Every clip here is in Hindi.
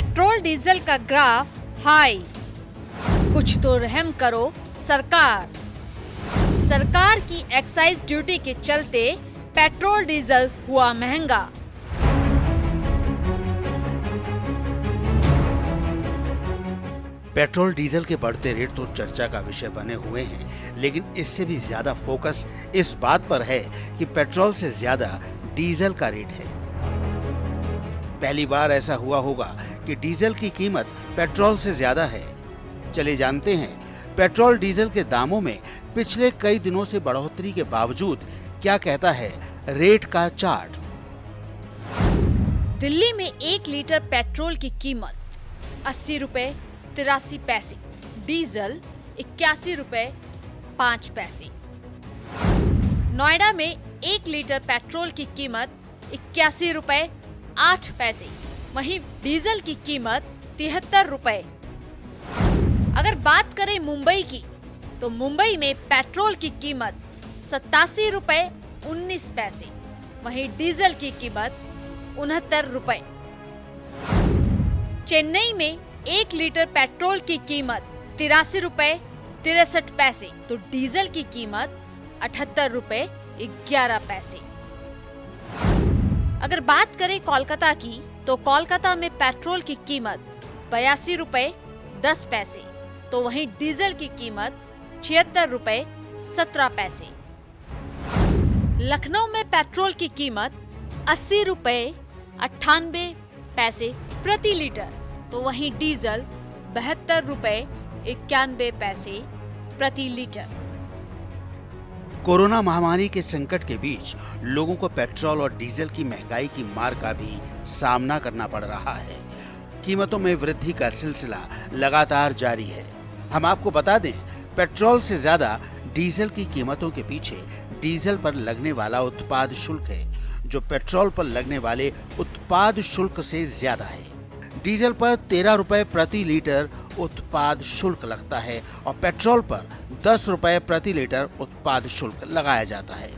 पेट्रोल डीजल का ग्राफ हाई। कुछ तो रहम करो सरकार। सरकार की एक्साइज ड्यूटी के चलते पेट्रोल डीजल हुआ महंगा। पेट्रोल डीजल के बढ़ते रेट तो चर्चा का विषय बने हुए हैं, लेकिन इससे भी ज्यादा फोकस इस बात पर है कि पेट्रोल से ज्यादा डीजल का रेट है। पहली बार ऐसा हुआ होगा कि डीजल की कीमत पेट्रोल से ज्यादा है। चलिए जानते हैं पेट्रोल डीजल के दामों में पिछले कई दिनों से बढ़ोतरी के बावजूद क्या कहता है रेट का चार्ट। दिल्ली में 1 लीटर पेट्रोल की कीमत 80 रुपए 83 पैसे, डीजल 81 रुपए 5 पैसे। नोएडा में 1 लीटर पेट्रोल की कीमत 81 रुपए 8 पैसे, वहीं डीजल की कीमत 73 रुपए। अगर बात करें मुंबई की, तो मुंबई में पेट्रोल की कीमत 87 रुपए 19 पैसे, वहीं डीजल की कीमत 69 रुपए। चेन्नई में 1 लीटर पेट्रोल की कीमत 83 रुपए 63 पैसे, तो डीजल की कीमत 78 रुपए 11 पैसे। अगर बात करें कोलकाता की, तो कोलकाता में पेट्रोल की कीमत 82 रुपए 10 पैसे, तो वहीं डीजल की कीमत 76 रुपए 17 पैसे। लखनऊ में पेट्रोल की कीमत 80 रुपए 98 पैसे प्रति लीटर, तो वहीं डीजल 72 रुपए 91 पैसे प्रति लीटर। कोरोना महामारी के संकट के बीच लोगों को पेट्रोल और डीजल की महंगाई की मार का भी सामना करना पड़ रहा है। कीमतों में वृद्धि का सिलसिला लगातार जारी है। हम आपको बता दें, पेट्रोल से ज्यादा डीजल की कीमतों के पीछे डीजल पर लगने वाला उत्पाद शुल्क है, जो पेट्रोल पर लगने वाले उत्पाद शुल्क से ज्यादा है। डीजल पर 13 रुपए प्रति लीटर उत्पाद शुल्क लगता है और पेट्रोल पर 10 रुपए प्रति लीटर उत्पाद शुल्क लगाया जाता है।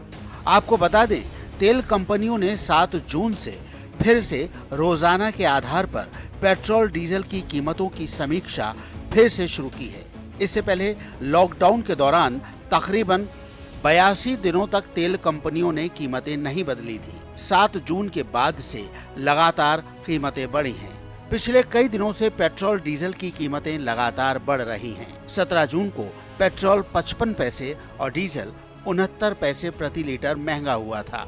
आपको बता दें, तेल कंपनियों ने 7 जून से फिर से रोजाना के आधार पर पेट्रोल डीजल की कीमतों की समीक्षा फिर से शुरू की है। इससे पहले लॉकडाउन के दौरान तकरीबन 82 दिनों तक तेल कंपनियों ने कीमतें नहीं बदली थी। 7 जून के बाद से लगातार कीमतें बढ़ी हैं। पिछले कई दिनों से पेट्रोल डीजल की कीमतें लगातार बढ़ रही हैं। 17 जून को पेट्रोल 55 पैसे और डीजल 69 पैसे प्रति लीटर महंगा हुआ था।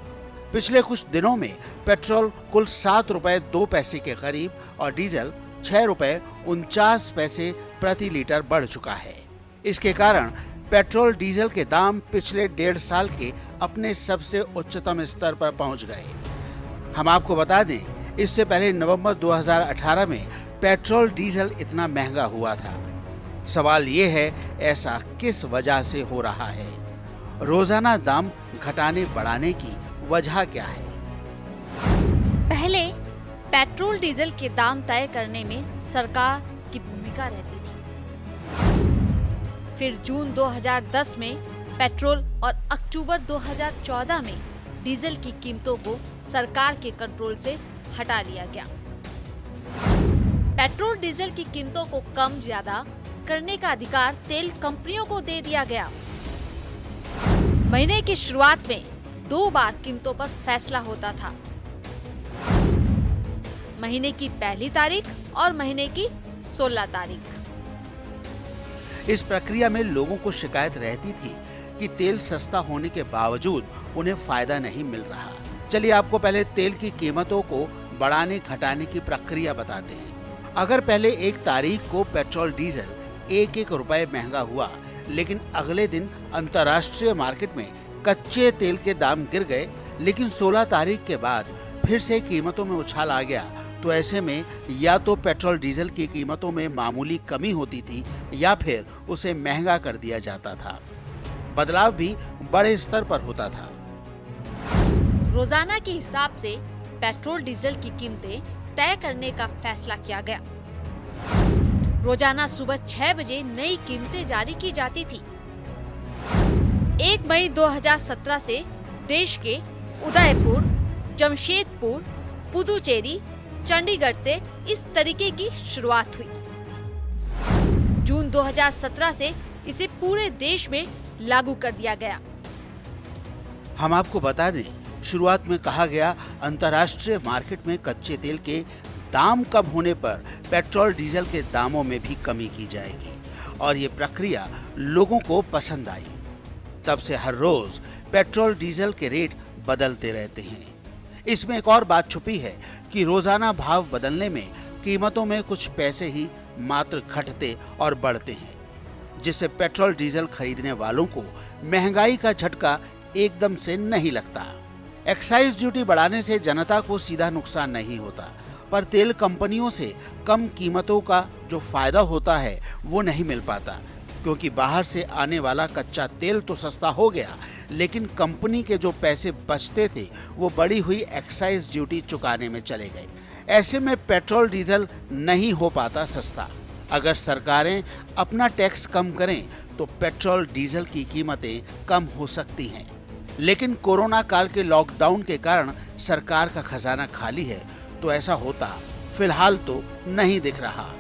पिछले कुछ दिनों में पेट्रोल कुल 7 रुपए 2 पैसे के करीब और डीजल 6 रुपए 49 पैसे प्रति लीटर बढ़ चुका है। इसके कारण पेट्रोल डीजल के दाम पिछले 1.5 साल के अपने सबसे उच्चतम स्तर पर पहुंच गए। हम आपको बता दें, इससे पहले नवंबर 2018 में पेट्रोल डीजल इतना महंगा हुआ था। सवाल ये है, ऐसा किस वजह से हो रहा है? रोजाना दाम घटाने बढ़ाने की वजह क्या है? पहले पेट्रोल डीजल के दाम तय करने में सरकार की भूमिका रहती थी। फिर जून 2010 में पेट्रोल और अक्टूबर 2014 में डीजल की कीमतों को सरकार के कंट्रोल से हटा लिया गया। पेट्रोल डीजल की कीमतों को कम ज्यादा करने का अधिकार तेल कंपनियों को दे दिया गया। महीने की शुरुआत में 2 बार कीमतों पर फैसला होता था, महीने की 1 तारीख और महीने की 16 तारीख। इस प्रक्रिया में लोगों को शिकायत रहती थी कि तेल सस्ता होने के बावजूद उन्हें फायदा नहीं मिल रहा। चलिए आपको पहले तेल की कीमतों को बढ़ाने घटाने की प्रक्रिया बताते हैं। अगर पहले 1 तारीख को पेट्रोल डीजल 1-1 रुपए महंगा हुआ, लेकिन अगले दिन अंतर्राष्ट्रीय मार्केट में कच्चे तेल के दाम गिर गए, लेकिन 16 तारीख के बाद फिर से कीमतों में उछाल आ गया, तो ऐसे में या तो पेट्रोल डीजल की कीमतों में मामूली कमी होती थी या फिर उसे महंगा कर दिया जाता था। बदलाव भी बड़े स्तर पर होता था। रोजाना के हिसाब से पेट्रोल डीजल की कीमतें तय करने का फैसला किया गया। रोजाना सुबह 6 बजे नई कीमतें जारी की जाती थी। 1 मई 2017 से देश के उदयपुर, जमशेदपुर, पुदुचेरी, चंडीगढ़ से इस तरीके की शुरुआत हुई। जून 2017 से इसे पूरे देश में लागू कर दिया गया। हम आपको बता दें, शुरुआत में कहा गया अंतर्राष्ट्रीय मार्केट में कच्चे तेल के दाम कम होने पर पेट्रोल डीजल के दामों में भी कमी की जाएगी और ये प्रक्रिया लोगों को पसंद आई। तब से हर रोज पेट्रोल डीजल के रेट बदलते रहते हैं। इसमें एक और बात छुपी है कि रोजाना भाव बदलने में कीमतों में कुछ पैसे ही मात्र घटते और बढ़ते हैं, जिससे पेट्रोल डीजल खरीदने वालों को महंगाई का झटका एकदम से नहीं लगता। एक्साइज ड्यूटी बढ़ाने से जनता को सीधा नुकसान नहीं होता, पर तेल कंपनियों से कम कीमतों का जो फायदा होता है वो नहीं मिल पाता, क्योंकि बाहर से आने वाला कच्चा तेल तो सस्ता हो गया, लेकिन कंपनी के जो पैसे बचते थे वो बढ़ी हुई एक्साइज ड्यूटी चुकाने में चले गए। ऐसे में पेट्रोल डीजल नहीं हो पाता सस्ता। अगर सरकारें अपना टैक्स कम करें तो पेट्रोल डीजल की कीमतें कम हो सकती हैं, लेकिन कोरोना काल के लॉकडाउन के कारण सरकार का खजाना खाली है, तो ऐसा होता फिलहाल तो नहीं दिख रहा।